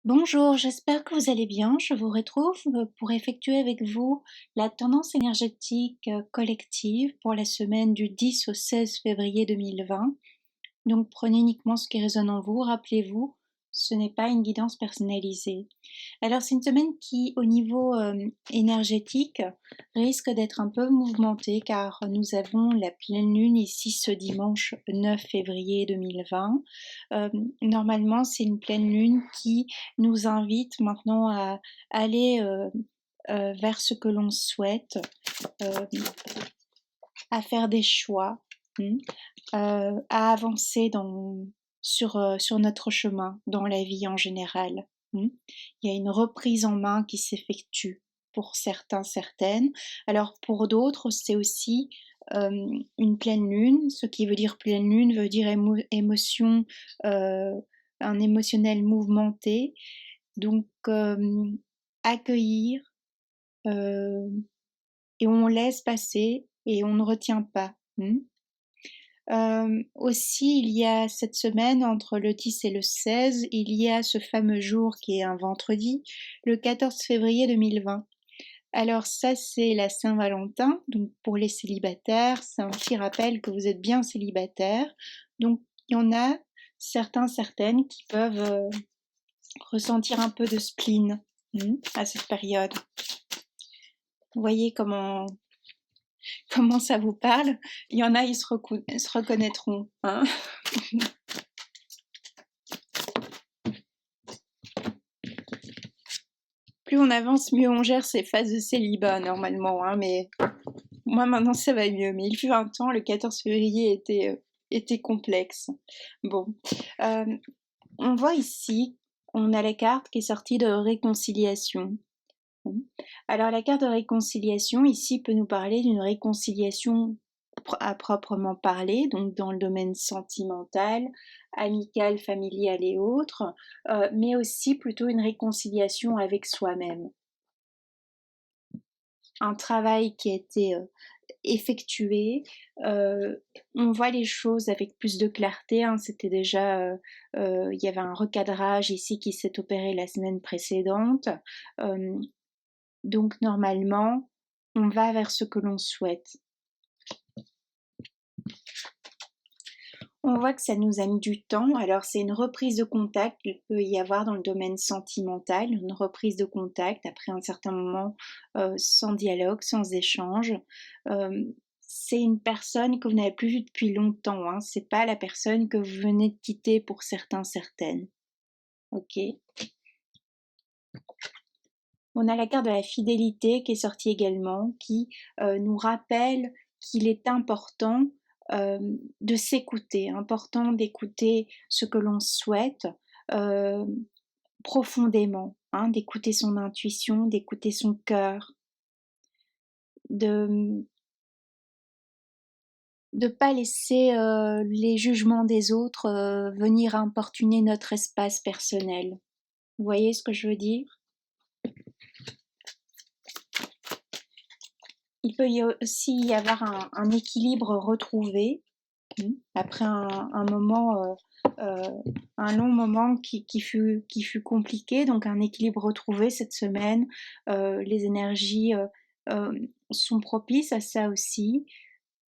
Bonjour, j'espère que vous allez bien. Je vous retrouve pour effectuer avec vous la tendance énergétique collective pour la semaine du 10 au 16 février 2020. Donc prenez uniquement ce qui résonne en vous. Rappelez-vous, ce n'est pas une guidance personnalisée. Alors c'est une semaine qui, au niveau énergétique, risque d'être un peu mouvementée car nous avons la pleine lune ici ce dimanche 9 février 2020. Normalement, c'est une pleine lune qui nous invite maintenant à aller vers ce que l'on souhaite, euh, à faire des choix, à avancer sur notre chemin, dans la vie en général. Il y a une reprise en main qui s'effectue pour certains, certaines. Alors pour d'autres, c'est aussi une pleine lune. Ce qui veut dire pleine lune veut dire émotion, euh, un émotionnel mouvementé. Donc accueillir et on laisse passer et on ne retient pas. Aussi, il y a cette semaine, entre le 10 et le 16, il y a ce fameux jour qui est un vendredi, le 14 février 2020. Alors ça, c'est la Saint-Valentin, donc pour les célibataires, c'est un petit rappel que vous êtes bien célibataire. Donc il y en a certains, certaines qui peuvent ressentir un peu de spleen à cette période. Vous voyez comment ça vous parle? Il y en a, ils se reconnaîtront. Plus on avance, mieux on gère ces phases de célibat normalement, mais moi maintenant ça va mieux. Mais il fut un temps, le 14 février était complexe. Bon, on voit ici, on a la carte qui est sortie de réconciliation. Alors la carte de réconciliation ici peut nous parler d'une réconciliation à proprement parler, donc dans le domaine sentimental, amical, familial et autres, mais aussi plutôt une réconciliation avec soi-même. Un travail qui a été effectué, on voit les choses avec plus de clarté. C'était déjà, il y avait un recadrage ici qui s'est opéré la semaine précédente. Donc normalement, on va vers ce que l'on souhaite. On voit que ça nous a mis du temps. Alors c'est une reprise de contact. Il peut y avoir dans le domaine sentimental une reprise de contact après un certain moment sans dialogue, sans échange. C'est une personne que vous n'avez plus vue depuis longtemps. C'est pas la personne que vous venez de quitter pour certains, certaines. Ok. On a la carte de la fidélité qui est sortie également, qui nous rappelle qu'il est important de s'écouter, important d'écouter ce que l'on souhaite euh, profondément, d'écouter son intuition, d'écouter son cœur, de ne pas laisser les jugements des autres venir importuner notre espace personnel. Vous voyez ce que je veux dire? Il peut aussi y avoir un équilibre retrouvé après un moment, un long moment qui fut compliqué, donc un équilibre retrouvé cette semaine. Les énergies sont propices à ça aussi.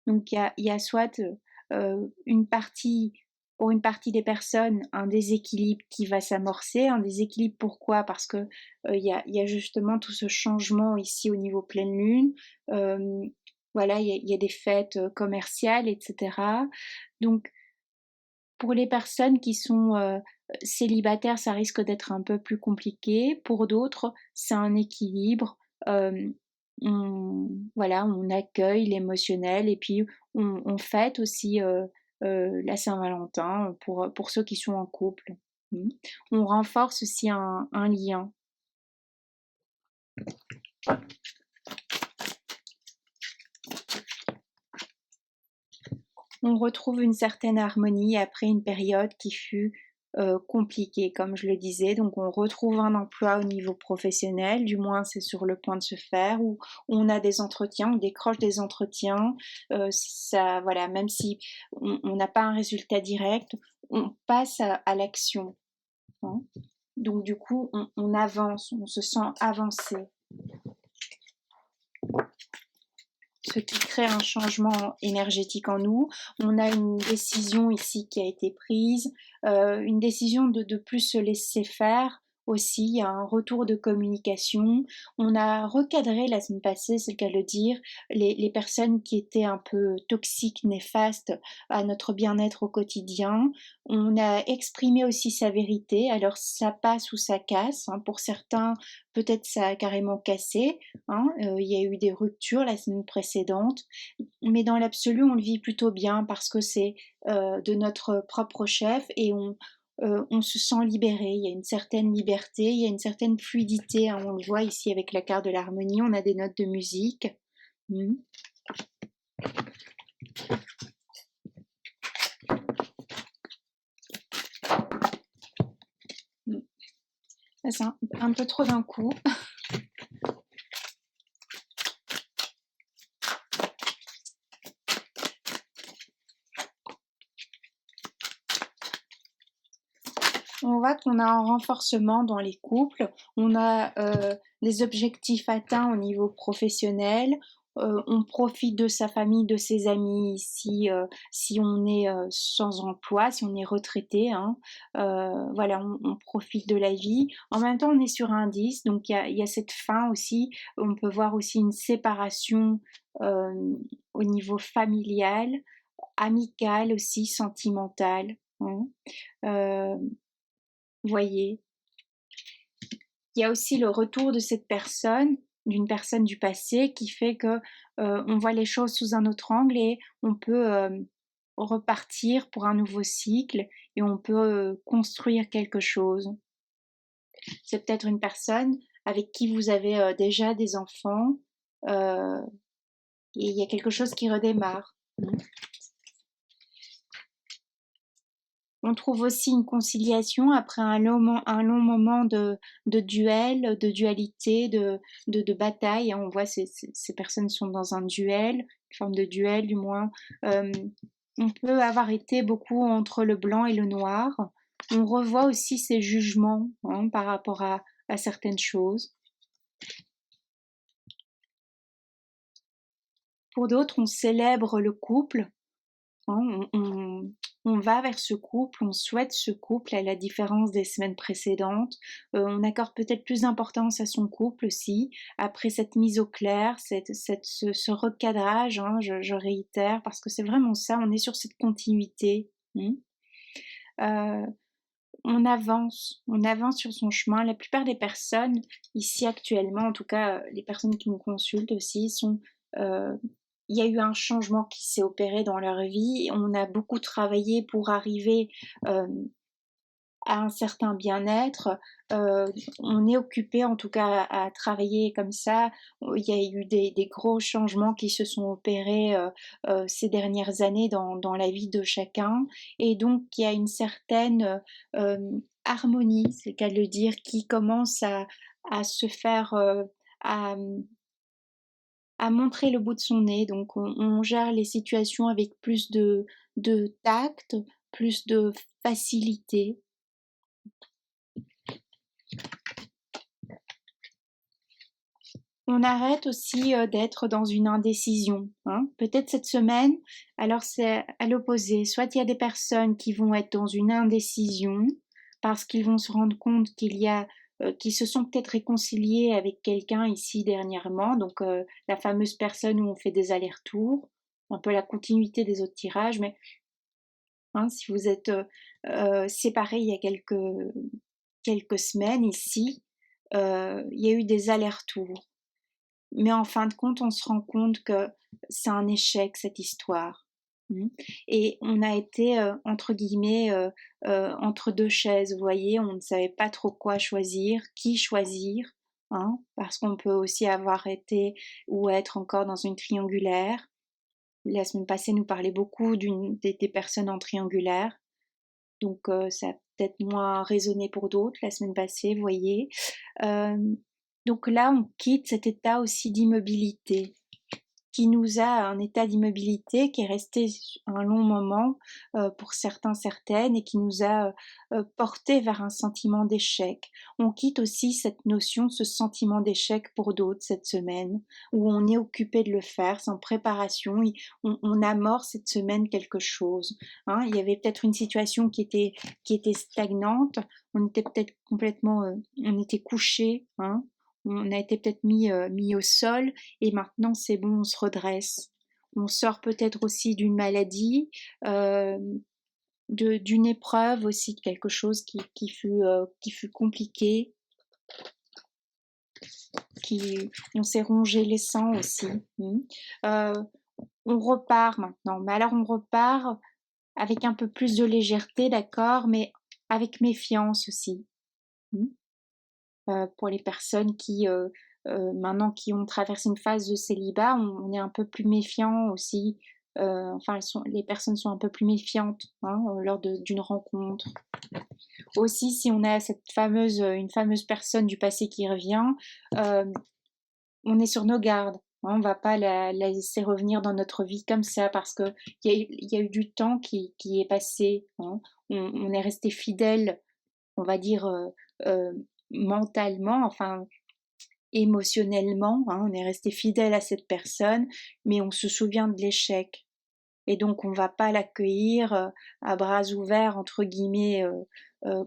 Donc il y a soit une partie, pour une partie des personnes, un déséquilibre qui va s'amorcer. Un déséquilibre pourquoi? Parce que il y a justement tout ce changement ici au niveau pleine lune. Voilà, il y a des fêtes commerciales, etc. Donc pour les personnes qui sont célibataires, ça risque d'être un peu plus compliqué. Pour d'autres, c'est un équilibre. Voilà, on accueille l'émotionnel et puis on fête aussi la Saint-Valentin pour ceux qui sont en couple. On renforce aussi un lien. On retrouve une certaine harmonie après une période qui fut compliquée, comme je le disais. Donc on retrouve un emploi au niveau professionnel, du moins c'est sur le point de se faire, où on a des entretiens, on décroche des entretiens. Ça, voilà, même si on n'a pas un résultat direct, on passe à l'action. Donc du coup, on avance, on se sent avancé. Ce qui crée un changement énergétique en nous. On a une décision ici qui a été prise, une décision de plus se laisser faire aussi, il y a un retour de communication. On a recadré la semaine passée, c'est le cas de le dire, les personnes qui étaient un peu toxiques, néfastes à notre bien-être au quotidien. On a exprimé aussi sa vérité, alors ça passe ou ça casse. Hein. Pour certains, peut-être ça a carrément cassé. Hein, il y a eu des ruptures la semaine précédente, mais dans l'absolu, on le vit plutôt bien parce que c'est de notre propre chef et on se sent libéré. Il y a une certaine liberté, il y a une certaine fluidité. Hein, on le voit ici avec la carte de l'harmonie, on a des notes de musique. Mmh. C'est un peu trop d'un coup. On voit qu'on a un renforcement dans les couples, on a les objectifs atteints au niveau professionnel, on profite de sa famille, de ses amis si on est sans emploi, si on est retraité, hein, voilà, on profite de la vie. En même temps, on est sur un 10, donc il y a cette fin aussi, on peut voir aussi une séparation au niveau familial, amical aussi, sentimental. Hein. Vous voyez, il y a aussi le retour de cette personne, d'une personne du passé, qui fait que on voit les choses sous un autre angle et on peut repartir pour un nouveau cycle et on peut construire quelque chose. C'est peut-être une personne avec qui vous avez déjà des enfants et il y a quelque chose qui redémarre. On trouve aussi une conciliation après un long moment de duel, de dualité, de bataille. On voit ces personnes sont dans un duel, une forme de duel du moins. On peut avoir été beaucoup entre le blanc et le noir. On revoit aussi ses jugements hein, par rapport à certaines choses. Pour d'autres, on célèbre le couple. Hein, on va vers ce couple, on souhaite ce couple à la différence des semaines précédentes. On accorde peut-être plus d'importance à son couple aussi. Après cette mise au clair, ce recadrage, hein, je réitère, parce que c'est vraiment ça, on est sur cette continuité. On avance sur son chemin. La plupart des personnes ici actuellement, en tout cas les personnes qui nous consultent aussi, sont il y a eu un changement qui s'est opéré dans leur vie. On a beaucoup travaillé pour arriver à un certain bien-être. On est occupé en tout cas à travailler comme ça. Il y a eu des gros changements qui se sont opérés ces dernières années dans la vie de chacun. Et donc il y a une certaine harmonie, c'est le cas de le dire, qui commence à se faire... à, à montrer le bout de son nez. Donc on gère les situations avec plus de tact, plus de facilité. On arrête aussi d'être dans une indécision. Hein. Peut-être cette semaine, alors c'est à l'opposé. Soit il y a des personnes qui vont être dans une indécision parce qu'ils vont se rendre compte qu'ils se sont peut-être réconciliés avec quelqu'un ici dernièrement, donc la fameuse personne où on fait des allers-retours, un peu la continuité des autres tirages, mais hein, si vous êtes séparés il y a quelques semaines ici, il y a eu des allers-retours. Mais en fin de compte, on se rend compte que c'est un échec, cette histoire. Et on a été, entre guillemets, entre deux chaises, vous voyez, on ne savait pas trop quoi choisir, qui choisir, hein, parce qu'on peut aussi avoir été ou être encore dans une triangulaire. La semaine passée, nous parlait beaucoup des personnes en triangulaire, donc ça a peut-être moins résonné pour d'autres la semaine passée, vous voyez. Donc là, on quitte cet état aussi d'immobilité qui nous a un état d'immobilité qui est resté un long moment pour certains, certaines, et qui nous a porté vers un sentiment d'échec. On quitte aussi cette notion, ce sentiment d'échec pour d'autres cette semaine, où on est occupé de le faire, c'est en préparation, on amorce cette semaine quelque chose. Hein. Il y avait peut-être une situation qui était stagnante, on était peut-être complètement, on était couché, hein, on a été peut-être mis au sol, et maintenant c'est bon, on se redresse. On sort peut-être aussi d'une maladie, euh, d'une épreuve aussi, de quelque chose qui fut compliqué, on s'est rongé les sangs aussi. Euh, on repart maintenant, mais alors on repart avec un peu plus de légèreté, d'accord, mais avec méfiance aussi. Pour les personnes qui, maintenant, qui ont traversé une phase de célibat, on est un peu plus méfiant aussi. Enfin, les personnes sont un peu plus méfiantes, hein, lors d'une rencontre. Aussi, si on a une fameuse personne du passé qui revient, on est sur nos gardes. Hein, on ne va pas la laisser revenir dans notre vie comme ça, parce qu'il y a eu du temps qui est passé. Hein. On est resté fidèle, on va dire, mentalement, enfin émotionnellement, hein, on est resté fidèle à cette personne, mais on se souvient de l'échec. Et donc on ne va pas l'accueillir à bras ouverts, entre guillemets,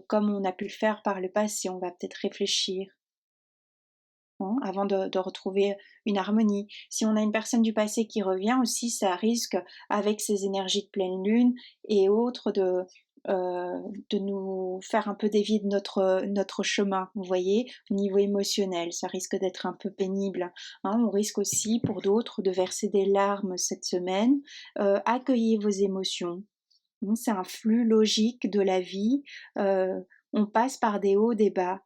comme on a pu le faire par le passé. On va peut-être réfléchir, hein, avant de retrouver une harmonie. Si on a une personne du passé qui revient aussi, ça risque, avec ces énergies de pleine lune et autres, de nous faire un peu dévier de notre chemin, vous voyez, au niveau émotionnel. Ça risque d'être un peu pénible. Hein. On risque aussi, pour d'autres, de verser des larmes cette semaine. Accueillez vos émotions. C'est un flux logique de la vie. On passe par des hauts, des bas.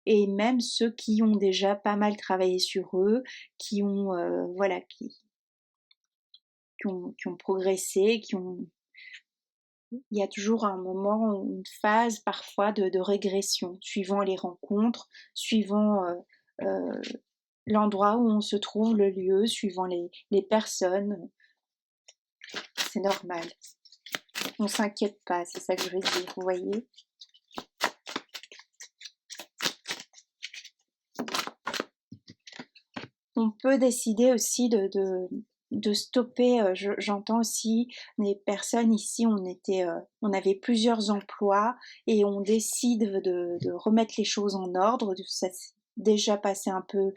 Et même ceux qui ont déjà pas mal travaillé sur eux, qui ont, voilà, qui ont progressé, il y a toujours un moment, une phase parfois de régression, suivant les rencontres, suivant l'endroit où on se trouve, le lieu, suivant les personnes. C'est normal. On s'inquiète pas, c'est ça que je veux dire, vous voyez. On peut décider aussi de stopper. J'entends aussi des personnes ici, on avait plusieurs emplois, et on décide de remettre les choses en ordre. Ça s'est déjà passé un peu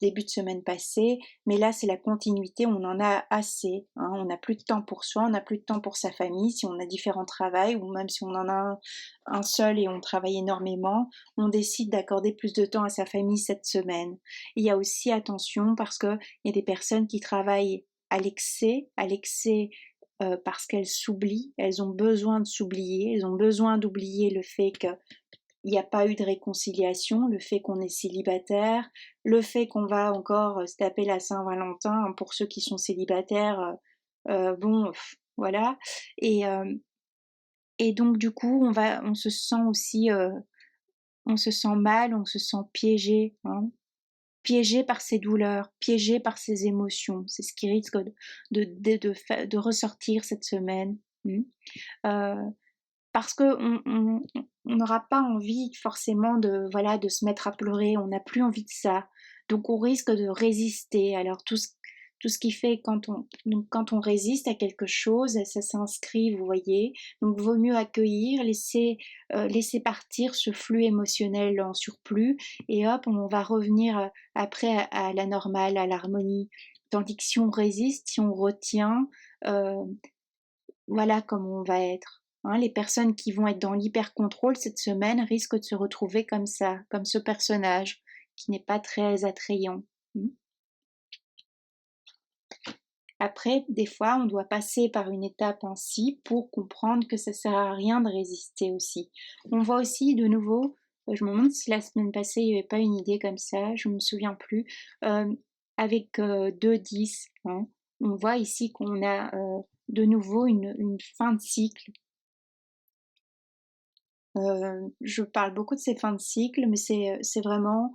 début de semaine passée, mais là c'est la continuité, on en a assez. Hein, on n'a plus de temps pour soi, on n'a plus de temps pour sa famille, si on a différents travails, ou même si on en a un seul et on travaille énormément, on décide d'accorder plus de temps à sa famille cette semaine. Il y a aussi attention, parce qu'il y a des personnes qui travaillent à l'excès, parce qu'elles s'oublient, elles ont besoin de s'oublier, elles ont besoin d'oublier le fait qu'il n'y a pas eu de réconciliation, le fait qu'on est célibataire, le fait qu'on va encore se taper la Saint-Valentin pour ceux qui sont célibataires. Bon, voilà. Et donc du coup, on se sent aussi, on se sent mal, on se sent piégé. Hein, piégé par ses douleurs, piégé par ses émotions. C'est ce qui risque de ressortir cette semaine. Euh, Parce que on n'aura pas envie forcément de se mettre à pleurer, on n'a plus envie de ça. Donc on risque de résister. Alors tout ce qui fait, quand on résiste à quelque chose, ça s'inscrit, vous voyez. Donc vaut mieux accueillir, laisser partir ce flux émotionnel en surplus, et hop, on va revenir après à la normale, à l'harmonie. Tandis que si on résiste, si on retient, euh, voilà comment on va être. Hein, les personnes qui vont être dans l'hyper-contrôle cette semaine risquent de se retrouver comme ça, comme ce personnage qui n'est pas très attrayant. Après, des fois, on doit passer par une étape ainsi pour comprendre que ça sert à rien de résister aussi. On voit aussi de nouveau, je me demande si la semaine passée il n'y avait pas une idée comme ça, je ne me souviens plus, avec 2-10, hein, on voit ici qu'on a de nouveau une fin de cycle. Je parle beaucoup de ces fins de cycle, mais c'est vraiment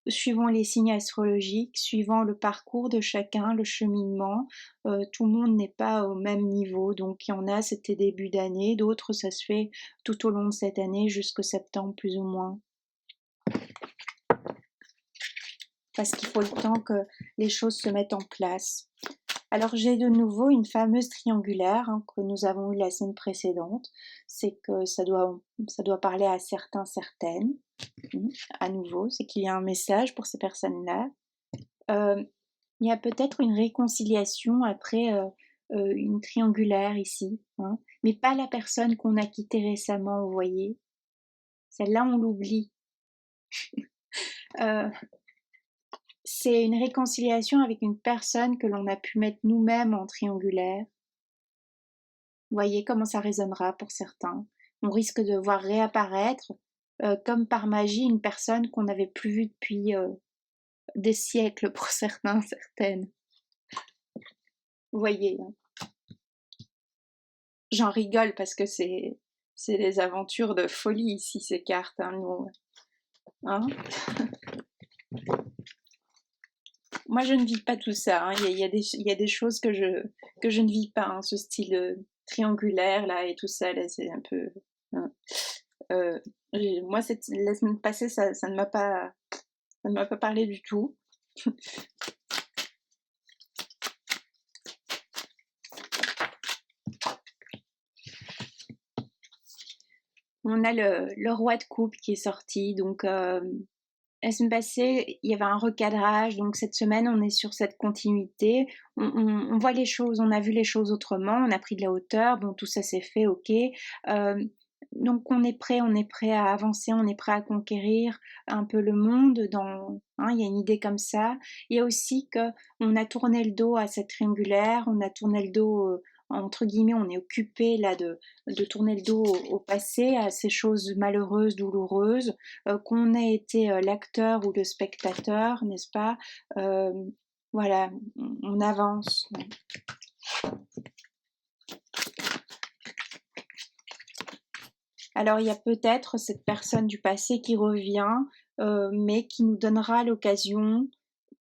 suivant les signes astrologiques, suivant le parcours de chacun, le cheminement. Tout le monde n'est pas au même niveau, donc il y en a, c'était début d'année, d'autres, ça se fait tout au long de cette année, jusqu'au septembre plus ou moins. Parce qu'il faut le temps que les choses se mettent en place. Alors j'ai de nouveau une fameuse triangulaire que nous avons eue la semaine précédente. C'est que ça doit parler à certains, certaines. À nouveau, c'est qu'il y a un message pour ces personnes-là. Il y a peut-être une réconciliation après une triangulaire ici, hein, mais pas la personne qu'on a quittée récemment, vous voyez. Celle-là, on l'oublie. C'est une réconciliation avec une personne que l'on a pu mettre nous-mêmes en triangulaire. Vous voyez comment ça résonnera pour certains. On risque de voir réapparaître, comme par magie, une personne qu'on n'avait plus vue depuis des siècles pour certains, certaines. Vous voyez, hein. J'en rigole parce que c'est des aventures de folie ici, ces cartes, hein, nous. Hein. Moi, je ne vis pas tout ça. Hein. Il y a des choses que je ne vis pas. Hein. Ce style triangulaire là et tout ça, là, c'est un peu. Hein. Moi, la semaine passée, ça ne m'a pas parlé du tout. On a le roi de coupe qui est sorti, donc la semaine passée, il y avait un recadrage, donc cette semaine, on est sur cette continuité. On voit les choses, on a vu les choses autrement, on a pris de la hauteur, bon, tout ça s'est fait, ok. Donc on est prêt à avancer, on est prêt à conquérir un peu le monde. Il y a une idée comme ça. Il y a aussi que on a tourné le dos à cette triangulaire, on a tourné le dos entre guillemets, on est occupé là de tourner le dos au passé, à ces choses malheureuses, douloureuses, qu'on ait été l'acteur ou le spectateur, n'est-ce pas? Voilà, on avance. Alors il y a peut-être cette personne du passé qui revient, mais qui nous donnera l'occasion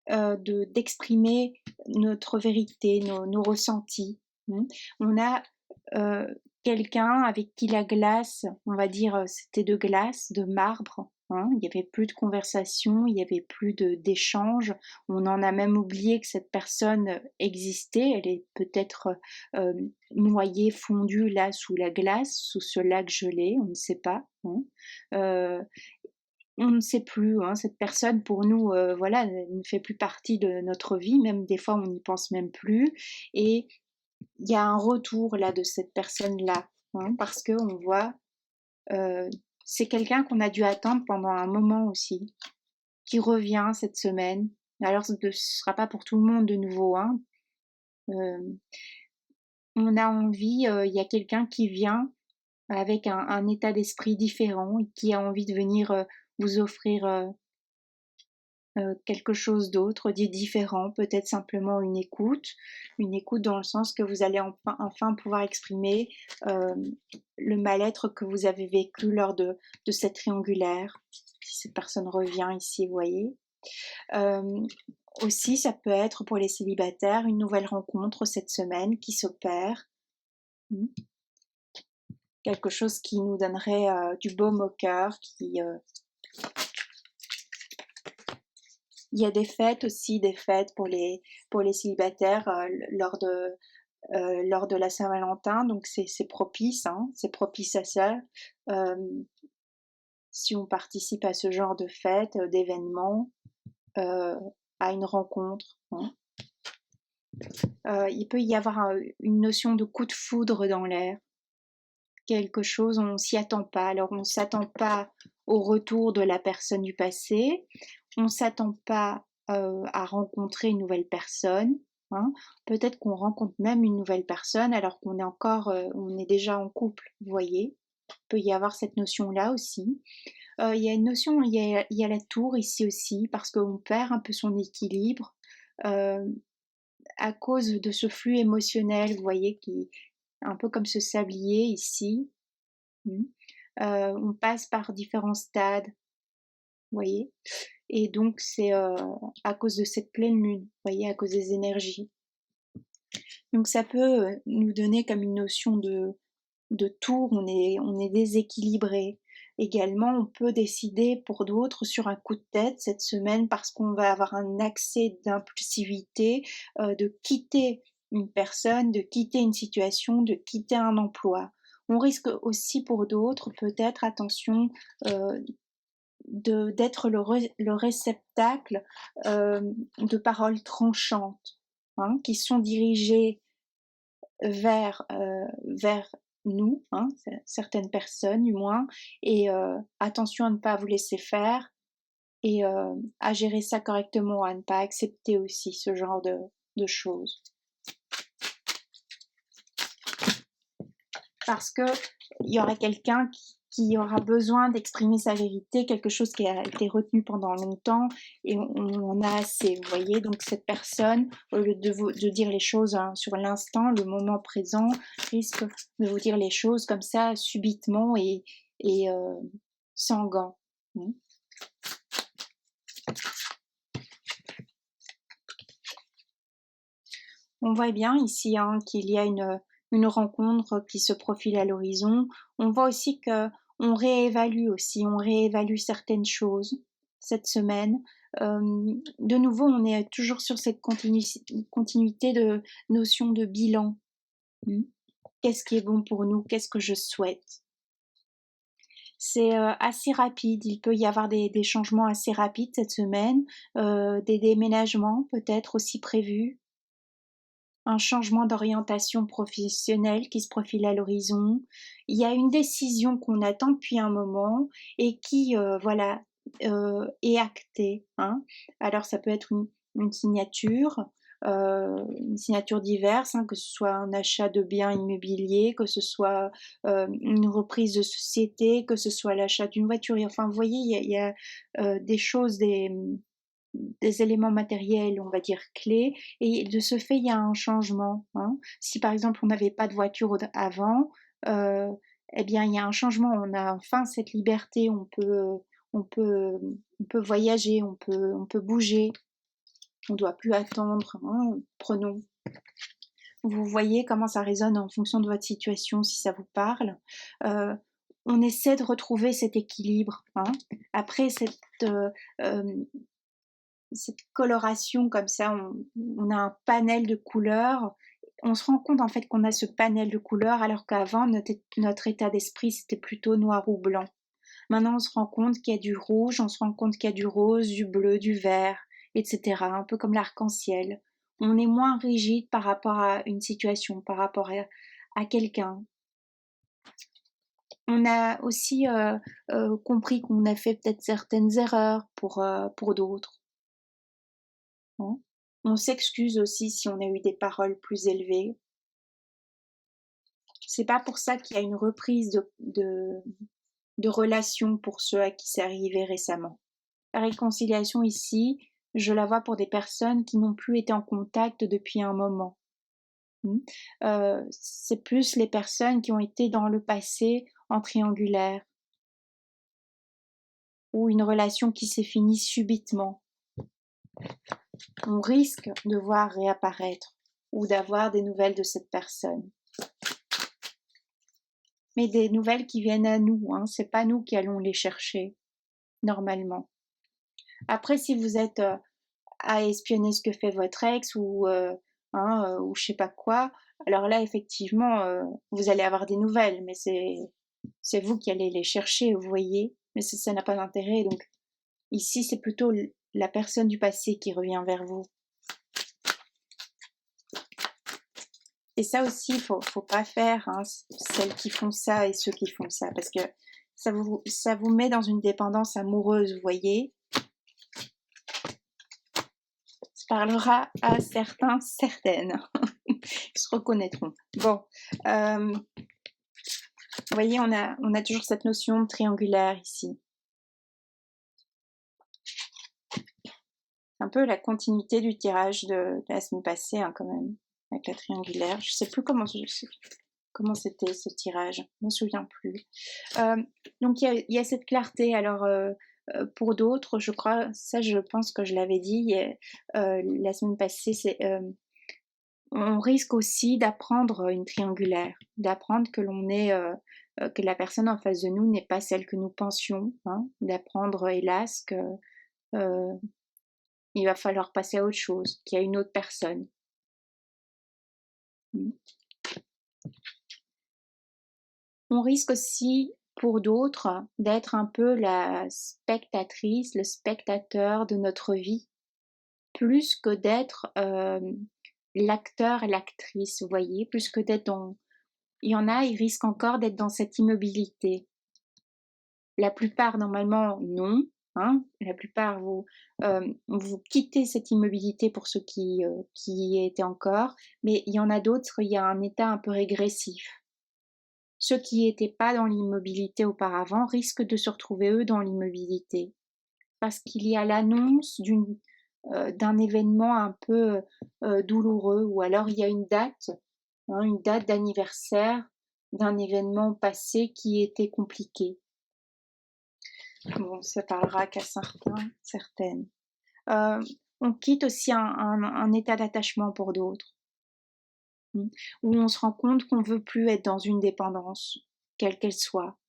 d'exprimer notre vérité, nos ressentis. On a quelqu'un avec qui la glace, on va dire, c'était de glace, de marbre. Hein, il n'y avait plus de conversation, il n'y avait plus d'échange. On en a même oublié que cette personne existait. Elle est peut-être noyée, fondue là sous la glace, sous ce lac gelé, on ne sait pas. Hein. On ne sait plus, hein, cette personne pour nous, voilà, elle ne fait plus partie de notre vie, même des fois on n'y pense même plus. Et il y a un retour là de cette personne-là, hein, parce qu'on voit, c'est quelqu'un qu'on a dû attendre pendant un moment aussi, qui revient cette semaine. Alors ce ne sera pas pour tout le monde de nouveau, hein. On a envie, il y a quelqu'un qui vient avec un état d'esprit différent et qui a envie de venir vous offrir quelque chose d'autre, différent, peut-être simplement une écoute dans le sens que vous allez enfin pouvoir exprimer le mal-être que vous avez vécu lors de cette triangulaire, si cette personne revient ici, vous voyez. Aussi, ça peut être pour les célibataires une nouvelle rencontre cette semaine qui s'opère. Quelque chose qui nous donnerait du baume au cœur, Il y a des fêtes aussi, des fêtes pour les célibataires lors de la Saint-Valentin, donc c'est propice, hein, c'est propice à ça. Si on participe à ce genre de fête, d'événements, à une rencontre, hein. Il peut y avoir une notion de coup de foudre dans l'air, quelque chose, on s'y attend pas. Alors on s'attend pas au retour de la personne du passé, on s'attend pas à rencontrer une nouvelle personne. Hein. Peut-être qu'on rencontre même une nouvelle personne alors qu'on est on est déjà en couple, vous voyez. Il peut y avoir cette notion-là aussi. Il y a une notion, il y a la tour ici aussi, parce qu'on perd un peu son équilibre à cause de ce flux émotionnel, vous voyez, qui un peu comme ce sablier ici. On passe par différents stades, vous voyez. Et donc c'est à cause de cette pleine lune, vous voyez, à cause des énergies. Donc ça peut nous donner comme une notion de tour, on est déséquilibré. Également, on peut décider pour d'autres sur un coup de tête cette semaine parce qu'on va avoir un accès d'impulsivité, de quitter une personne, de quitter une situation, de quitter un emploi. On risque aussi pour d'autres, peut-être, attention, d'être le réceptacle de paroles tranchantes, hein, qui sont dirigées vers nous, hein, certaines personnes du moins, et attention à ne pas vous laisser faire et à gérer ça correctement, à ne pas accepter aussi ce genre de choses. Parce que il y aura quelqu'un qui aura besoin d'exprimer sa vérité, quelque chose qui a été retenu pendant longtemps et on en a assez, vous voyez. Donc cette personne, au lieu de dire les choses hein, sur l'instant, le moment présent, risque de vous dire les choses comme ça subitement et sans gants. On voit bien ici hein, qu'il y a une rencontre qui se profile à l'horizon. On voit aussi que on réévalue certaines choses cette semaine. De nouveau, on est toujours sur cette continuité de notion de bilan. Qu'est-ce qui est bon pour nous? Qu'est-ce que je souhaite? C'est assez rapide, il peut y avoir des changements assez rapides cette semaine, des déménagements peut-être aussi prévus, un changement d'orientation professionnelle qui se profile à l'horizon. Il y a une décision qu'on attend depuis un moment et qui, voilà, est actée. Hein. Alors ça peut être une signature diverse, hein, que ce soit un achat de biens immobiliers, que ce soit une reprise de société, que ce soit l'achat d'une voiture. Enfin, vous voyez, il y a des choses, des éléments matériels, on va dire, clés, et de ce fait, il y a un changement. Hein. Si par exemple, on n'avait pas de voiture avant, eh bien, il y a un changement. On a enfin cette liberté, on peut, on peut voyager, on peut bouger, on ne doit plus attendre. Hein. Prenons. Vous voyez comment ça résonne en fonction de votre situation, si ça vous parle. On essaie de retrouver cet équilibre. Hein. Après cette coloration comme ça, on a un panel de couleurs. On se rend compte en fait qu'on a ce panel de couleurs alors qu'avant notre état d'esprit c'était plutôt noir ou blanc. Maintenant on se rend compte qu'il y a du rouge, on se rend compte qu'il y a du rose, du bleu, du vert, etc. Un peu comme l'arc-en-ciel. On est moins rigide par rapport à une situation, par rapport à quelqu'un. On a aussi compris qu'on a fait peut-être certaines erreurs pour d'autres. On s'excuse aussi si on a eu des paroles plus élevées. C'est pas pour ça qu'il y a une reprise de relation pour ceux à qui c'est arrivé récemment. La réconciliation ici, je la vois pour des personnes qui n'ont plus été en contact depuis un moment. C'est plus les personnes qui ont été dans le passé en triangulaire ou une relation qui s'est finie subitement. On risque de voir réapparaître ou d'avoir des nouvelles de cette personne. Mais des nouvelles qui viennent à nous, hein, c'est pas nous qui allons les chercher, normalement. Après, si vous êtes à espionner ce que fait votre ex ou je sais pas quoi, alors là, effectivement, vous allez avoir des nouvelles, mais c'est vous qui allez les chercher, vous voyez, mais ça n'a pas d'intérêt, donc ici, c'est plutôt la personne du passé qui revient vers vous. Et ça aussi, faut pas faire, hein, celles qui font ça et ceux qui font ça, parce que ça vous met dans une dépendance amoureuse, vous voyez. Ça parlera à certains, certaines. Ils se reconnaîtront. Bon, vous voyez, on a toujours cette notion triangulaire ici. Un peu la continuité du tirage de la semaine passée, hein, quand même, avec la triangulaire. Je sais plus comment c'était ce tirage, je me souviens plus. Donc il y a cette clarté. Alors Pour d'autres, je crois, ça je pense que je l'avais dit la semaine passée, on risque aussi d'apprendre une triangulaire, d'apprendre que que la personne en face de nous n'est pas celle que nous pensions, hein, d'apprendre hélas que euh, il va falloir passer à autre chose, qu'il y a une autre personne. On risque aussi, pour d'autres, d'être un peu la spectatrice, le spectateur de notre vie, plus que d'être l'acteur et l'actrice, vous voyez, plus que d'être dans... Il y en a, ils risquent encore d'être dans cette immobilité. La plupart, normalement, non. Hein, la plupart, vous quittez cette immobilité pour ceux qui y étaient encore, mais il y en a d'autres, il y a un état un peu régressif. Ceux qui n'étaient pas dans l'immobilité auparavant risquent de se retrouver, eux, dans l'immobilité. Parce qu'il y a l'annonce d'un événement un peu douloureux, ou alors il y a une date d'anniversaire d'un événement passé qui était compliqué. Bon, ça parlera qu'à certaines. On quitte aussi un état d'attachement pour d'autres, où on se rend compte qu'on ne veut plus être dans une dépendance, quelle qu'elle soit.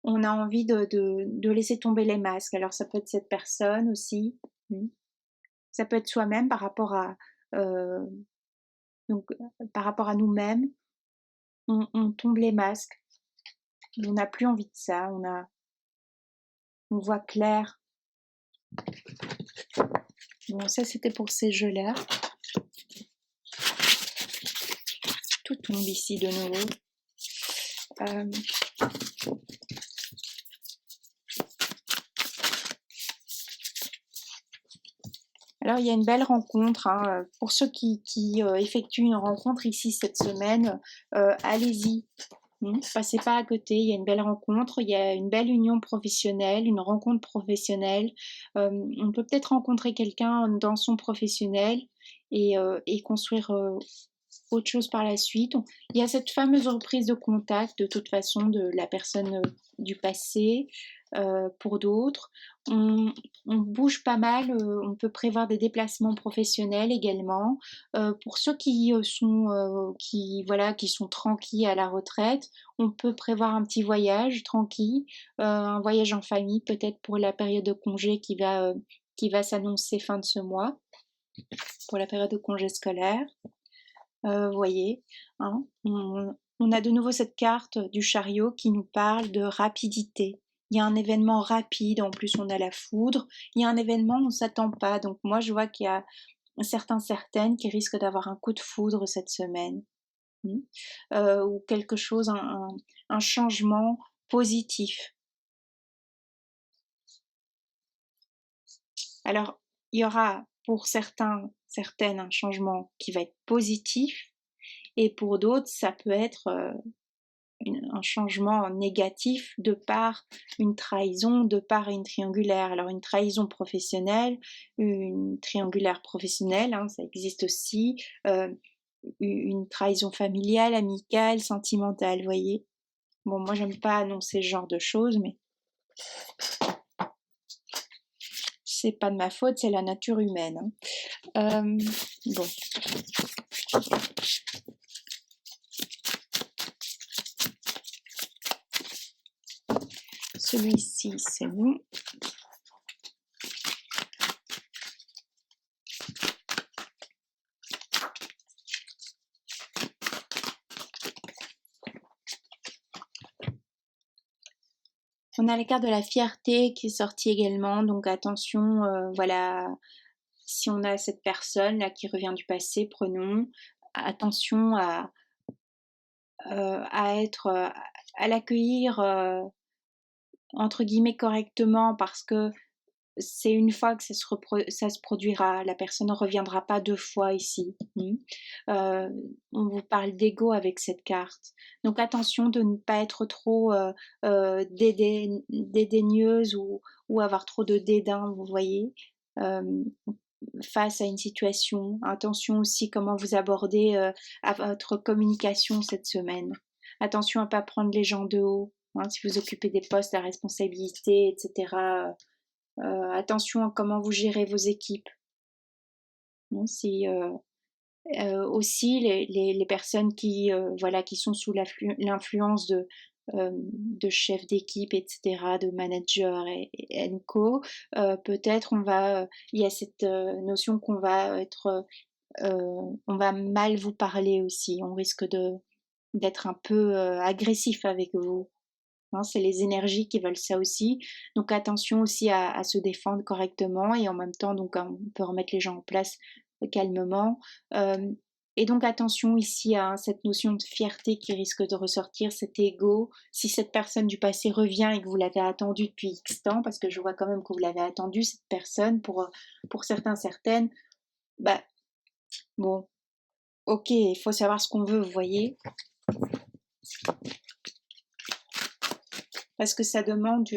On a envie de laisser tomber les masques. Alors ça peut être cette personne aussi, ça peut être soi-même par rapport à par rapport à nous-mêmes. On tombe les masques. On n'a plus envie de ça. On voit clair. Bon, ça c'était pour ces jeux-là. Tout tombe ici de nouveau. Alors, il y a une belle rencontre. Hein. Pour ceux qui effectuent une rencontre ici cette semaine, allez-y. Passez pas à côté. Il y a une belle rencontre. Il y a une belle union professionnelle, une rencontre professionnelle. On peut peut-être rencontrer quelqu'un dans son professionnel et construire autre chose par la suite. Il y a cette fameuse reprise de contact, de toute façon, de la personne du passé. Pour d'autres, on bouge pas mal, on peut prévoir des déplacements professionnels également. Pour ceux qui sont tranquilles à la retraite, on peut prévoir un petit voyage tranquille, un voyage en famille peut-être pour la période de congé qui va s'annoncer fin de ce mois, pour la période de congé scolaire. Vous voyez, hein, on a de nouveau cette carte du chariot qui nous parle de rapidité. Il y a un événement rapide, en plus on a la foudre, il y a un événement où on ne s'attend pas. Donc moi je vois qu'il y a certaines qui risquent d'avoir un coup de foudre cette semaine. Ou quelque chose, un changement positif. Alors il y aura pour certaines un changement qui va être positif, et pour d'autres ça peut être un changement négatif de par une trahison, de par une triangulaire. Alors une trahison professionnelle, une triangulaire professionnelle, hein, ça existe aussi, une trahison familiale, amicale, sentimentale, vous voyez. Bon, moi j'aime pas annoncer ce genre de choses, mais c'est pas de ma faute, c'est la nature humaine. Hein. Bon. Celui-ci, c'est bon. On a la carte de la fierté qui est sortie également, donc attention, voilà, si on a cette personne là qui revient du passé, prenons attention à l'accueillir entre guillemets correctement, parce que c'est une fois que ça se produira, la personne ne reviendra pas deux fois ici. On vous parle d'ego avec cette carte. Donc attention de ne pas être trop dédaigneuse ou avoir trop de dédain, vous voyez, face à une situation. Attention aussi comment vous abordez à votre communication cette semaine. Attention à ne pas prendre les gens de haut. hein, si vous occupez des postes à responsabilité, etc. Attention à comment vous gérez vos équipes. Hein, si, aussi les personnes qui, voilà, qui sont sous l'influence de chefs d'équipe, etc., de managers et co, peut-être il y a cette notion qu'on va être, on va mal vous parler aussi. On risque d'être un peu agressif avec vous. Hein, c'est les énergies qui veulent ça aussi. Donc attention aussi à se défendre correctement et en même temps, donc on peut remettre les gens en place calmement. Euh, et donc attention ici à cette notion de fierté qui risque de ressortir, cet ego. Si cette personne du passé revient et que vous l'avez attendu depuis X temps, parce que je vois quand même que vous l'avez attendu, cette personne, pour certains, certaines, bah bon, ok, il faut savoir ce qu'on veut, vous voyez. Parce que ça demande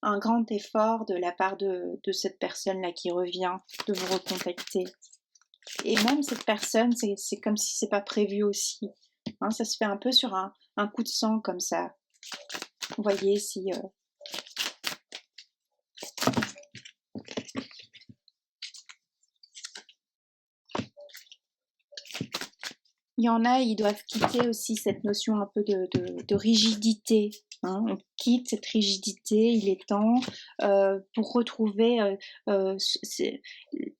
un grand effort de la part de cette personne-là qui revient, de vous recontacter. Et même cette personne, c'est comme si c'est pas prévu aussi. Hein, ça se fait un peu sur un coup de sang comme ça. Vous voyez, si... Il y en a, ils doivent quitter aussi cette notion un peu de rigidité. Hein. On quitte cette rigidité, il est temps, pour retrouver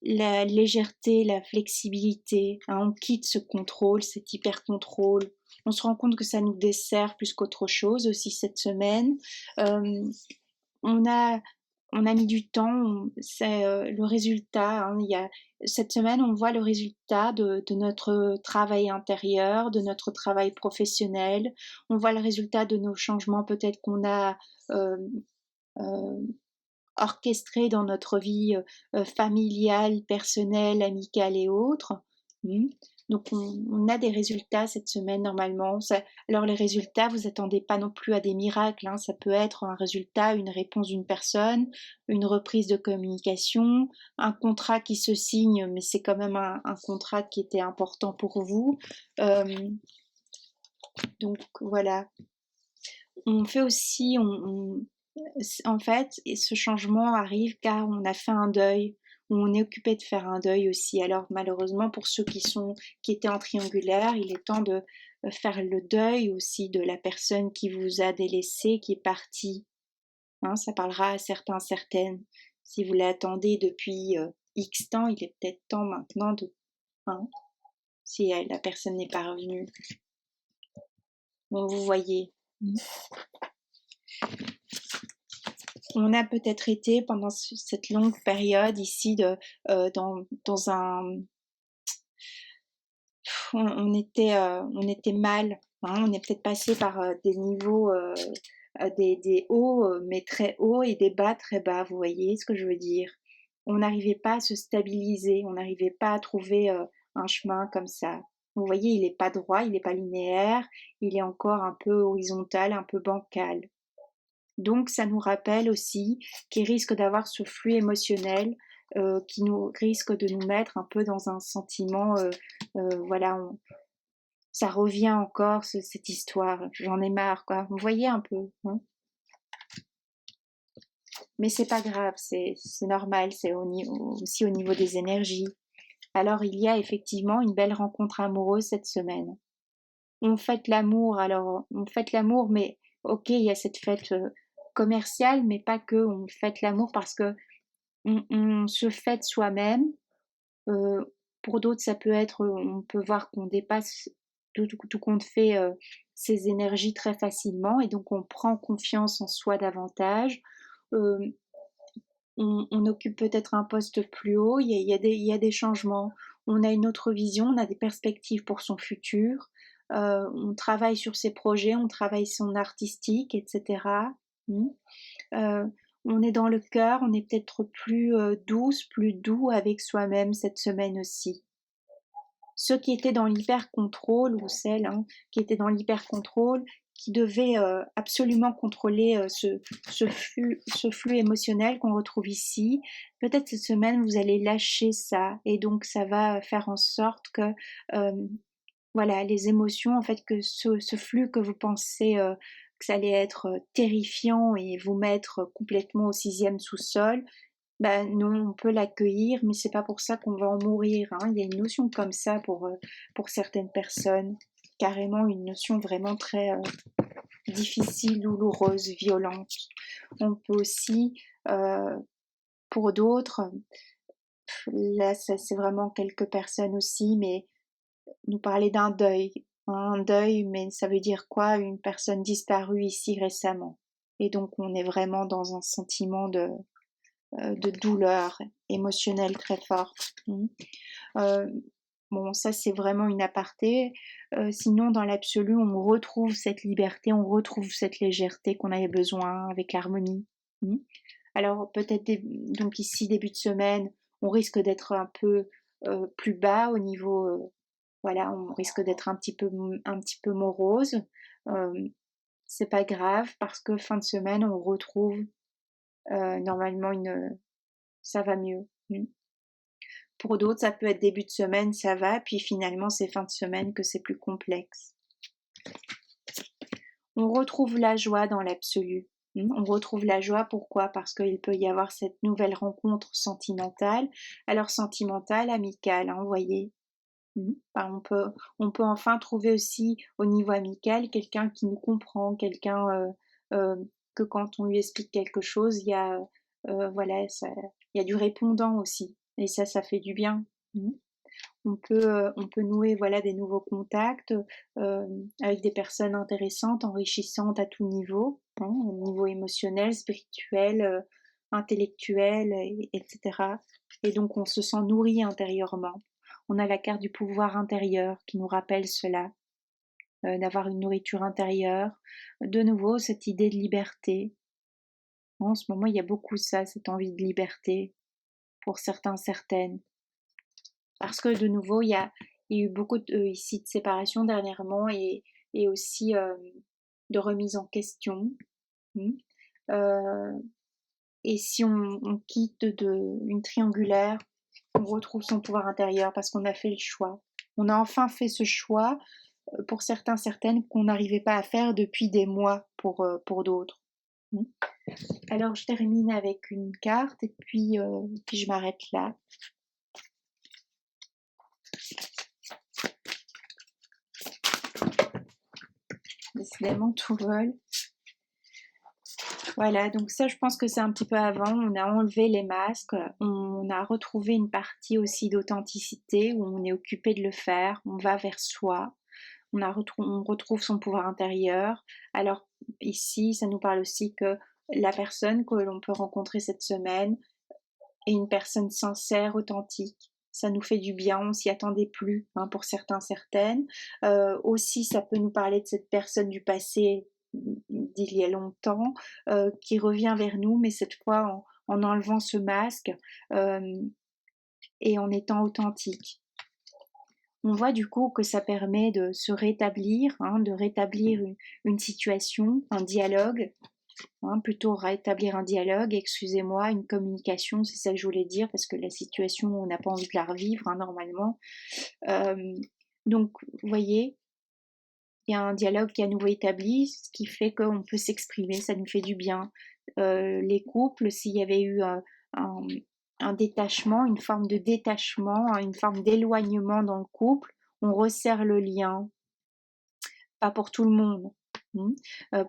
la légèreté, la flexibilité. Hein. On quitte ce contrôle, cet hyper-contrôle. On se rend compte que ça nous dessert plus qu'autre chose aussi cette semaine. On a on a mis du temps, c'est le résultat. Hein, cette semaine, on voit le résultat de notre travail intérieur, de notre travail professionnel. On voit le résultat de nos changements peut-être qu'on a euh, euh, orchestrés dans notre vie familiale, personnelle, amicale et autres. Mm. Donc on a des résultats cette semaine normalement. Alors les résultats, vous attendez pas non plus à des miracles. Hein. Ça peut être un résultat, une réponse d'une personne, une reprise de communication, un contrat qui se signe, mais c'est quand même un contrat qui était important pour vous. Donc voilà. On fait aussi, en fait, ce changement arrive car on a fait un deuil, ou on est occupé de faire un deuil aussi. Alors malheureusement pour ceux qui étaient en triangulaire, il est temps de faire le deuil aussi de la personne qui vous a délaissé, qui est partie. Hein, ça parlera à certains, certaines. Si vous l'attendez depuis X temps, il est peut-être temps maintenant de, hein, si la personne n'est pas revenue. Bon, vous voyez. On a peut-être été pendant cette longue période ici dans un... On était mal, hein, on est peut-être passé par des niveaux, des hauts, mais très hauts et des bas très bas, vous voyez ce que je veux dire. On n'arrivait pas à se stabiliser, on n'arrivait pas à trouver un chemin comme ça. Vous voyez, il n'est pas droit, il n'est pas linéaire, il est encore un peu horizontal, un peu bancal. Donc ça nous rappelle aussi qu'il risque d'avoir ce flux émotionnel qui nous risque de nous mettre un peu dans un sentiment, voilà, ça revient encore cette histoire, j'en ai marre quoi. Vous voyez un peu, hein. Mais c'est pas grave, c'est normal, c'est aussi au niveau des énergies. Alors il y a effectivement une belle rencontre amoureuse cette semaine. On fête l'amour, alors on fête l'amour, mais ok, il y a cette fête commerciale, mais pas que, on fête l'amour parce que on se fête soi-même. Euh, pour d'autres, ça peut être, on peut voir qu'on dépasse tout compte fait ses énergies très facilement et donc on prend confiance en soi davantage. Euh, on occupe peut-être un poste plus haut, il y a des changements. On a une autre vision, on a des perspectives pour son futur. On travaille sur ses projets, on travaille son artistique, etc. Euh, on est dans le cœur, on est peut-être plus douce, plus doux avec soi-même cette semaine aussi. Ceux qui étaient dans l'hyper-contrôle, ou celles qui étaient dans l'hyper-contrôle, qui devaient absolument contrôler ce flux émotionnel qu'on retrouve ici, peut-être cette semaine vous allez lâcher ça et donc ça va faire en sorte que voilà les émotions en fait que ce flux que vous pensez que ça allait être terrifiant et vous mettre complètement au 6e sous-sol, bah non, on peut l'accueillir, mais c'est pas pour ça qu'on va en mourir, hein. Il y a une notion comme ça pour certaines personnes, carrément une notion vraiment très difficile, douloureuse, violente. On peut aussi, pour d'autres, là c'est vraiment quelques personnes aussi, mais nous parler d'un deuil. Un deuil, mais ça veut dire quoi? Une personne disparue ici récemment. Et donc on est vraiment dans un sentiment de douleur émotionnelle très forte. Euh, bon, ça c'est vraiment une aparté. Sinon, dans l'absolu, on retrouve cette liberté, on retrouve cette légèreté qu'on avait besoin avec l'harmonie. Alors peut-être donc ici début de semaine, on risque d'être un peu plus bas au niveau, voilà, on risque d'être un petit peu morose. C'est pas grave parce que fin de semaine, on retrouve normalement ça va mieux. Pour d'autres, ça peut être début de semaine, ça va, puis finalement c'est fin de semaine que c'est plus complexe. On retrouve la joie dans l'absolu. On retrouve la joie, pourquoi? Parce qu'il peut y avoir cette nouvelle rencontre sentimentale. Alors sentimentale, amicale, vous voyez. On peut enfin trouver aussi au niveau amical quelqu'un qui nous comprend, quelqu'un que quand on lui explique quelque chose, il y a voilà, il y a du répondant aussi, et ça fait du bien. On peut nouer voilà des nouveaux contacts avec des personnes intéressantes, enrichissantes à tout niveau, au niveau émotionnel, spirituel, intellectuel, etc. Et donc on se sent nourri intérieurement. On a la carte du pouvoir intérieur qui nous rappelle cela, d'avoir une nourriture intérieure. De nouveau, cette idée de liberté. En ce moment, il y a beaucoup ça, cette envie de liberté pour certains, certaines. Parce que de nouveau, il y a eu beaucoup ici de séparation dernièrement et aussi de remise en question. Euh, et si on quitte une triangulaire, on retrouve son pouvoir intérieur parce qu'on a fait le choix. On a enfin fait ce choix pour certains, certaines qu'on n'arrivait pas à faire depuis des mois pour d'autres. Alors je termine avec une carte et puis je m'arrête là. Décidément, tout vole. Voilà, donc ça, je pense que c'est un petit peu avant. On a enlevé les masques, on a retrouvé une partie aussi d'authenticité où on est occupé de le faire, on va vers soi, on retrouve son pouvoir intérieur. Alors ici, ça nous parle aussi que la personne que l'on peut rencontrer cette semaine est une personne sincère, authentique. Ça nous fait du bien, on s'y attendait plus pour certains, certaines. Aussi, ça peut nous parler de cette personne du passé d'il y a longtemps qui revient vers nous, mais cette fois en enlevant ce masque et en étant authentique. On voit du coup que ça permet de se rétablir, de rétablir une situation, un dialogue, plutôt rétablir un dialogue, excusez-moi, une communication, c'est ça que je voulais dire, parce que la situation, on n'a pas envie de la revivre normalement. Donc, vous voyez, il y a un dialogue qui est à nouveau établi, ce qui fait qu'on peut s'exprimer, ça nous fait du bien. Les couples, s'il y avait eu un détachement, une forme de détachement, une forme d'éloignement dans le couple, on resserre le lien. Pas pour tout le monde.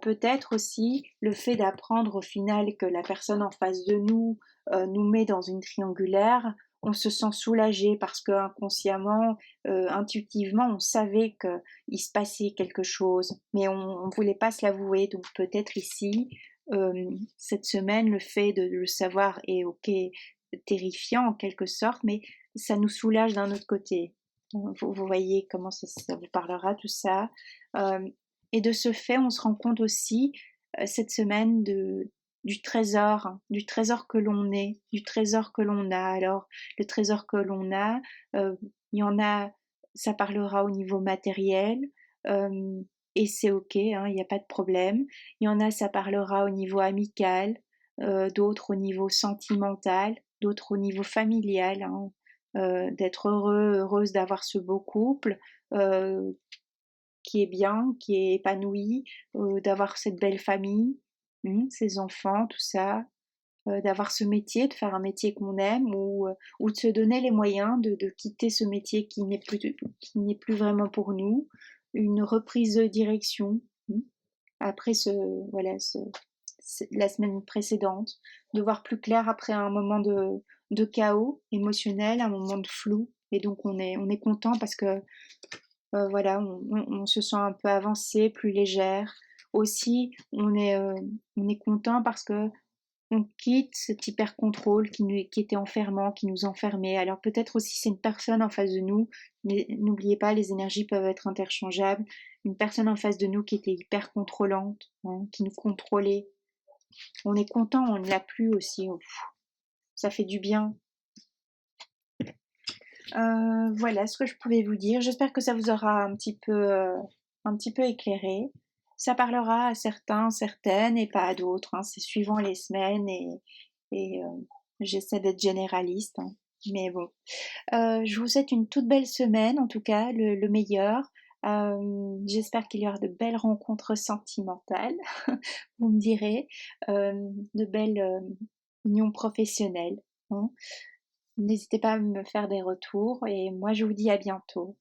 Peut-être aussi le fait d'apprendre au final que la personne en face de nous nous met dans une triangulaire, on se sent soulagé parce que inconsciemment, intuitivement, on savait qu'il se passait quelque chose, mais on ne voulait pas se l'avouer. Donc peut-être ici, cette semaine, le fait de le savoir est ok, terrifiant en quelque sorte, mais ça nous soulage d'un autre côté. Vous voyez comment ça vous parlera tout ça. Et de ce fait, on se rend compte aussi cette semaine du trésor que l'on est, du trésor que l'on a. Alors, le trésor que l'on a, il y en a, ça parlera au niveau matériel, et c'est ok, il n'y a pas de problème. Il y en a, ça parlera au niveau amical, d'autres au niveau sentimental, d'autres au niveau familial, d'être heureuse d'avoir ce beau couple, qui est bien, qui est épanoui, d'avoir cette belle famille, ses enfants, tout ça, d'avoir ce métier, de faire un métier qu'on aime ou de se donner les moyens de quitter ce métier qui n'est plus vraiment pour nous, une reprise de direction, après voilà, la semaine précédente, de voir plus clair après un moment de chaos émotionnel, un moment de flou. Et donc on est content parce que voilà, on se sent un peu avancé, plus légère. Aussi, on est content parce que on quitte cet hyper contrôle qui était enfermant, qui nous enfermait. Alors peut-être aussi c'est une personne en face de nous, mais n'oubliez pas, les énergies peuvent être interchangeables. Une personne en face de nous qui était hyper contrôlante, qui nous contrôlait. On est content, on ne l'a plus aussi. Ça fait du bien. Voilà ce que je pouvais vous dire. J'espère que ça vous aura un petit peu éclairé. Ça parlera à certains, certaines et pas à d'autres, hein. C'est suivant les semaines et j'essaie d'être généraliste, hein. Mais bon. Je vous souhaite une toute belle semaine, en tout cas, le meilleur. J'espère qu'il y aura de belles rencontres sentimentales, vous me direz, de belles unions professionnelles, hein. N'hésitez pas à me faire des retours et moi je vous dis à bientôt.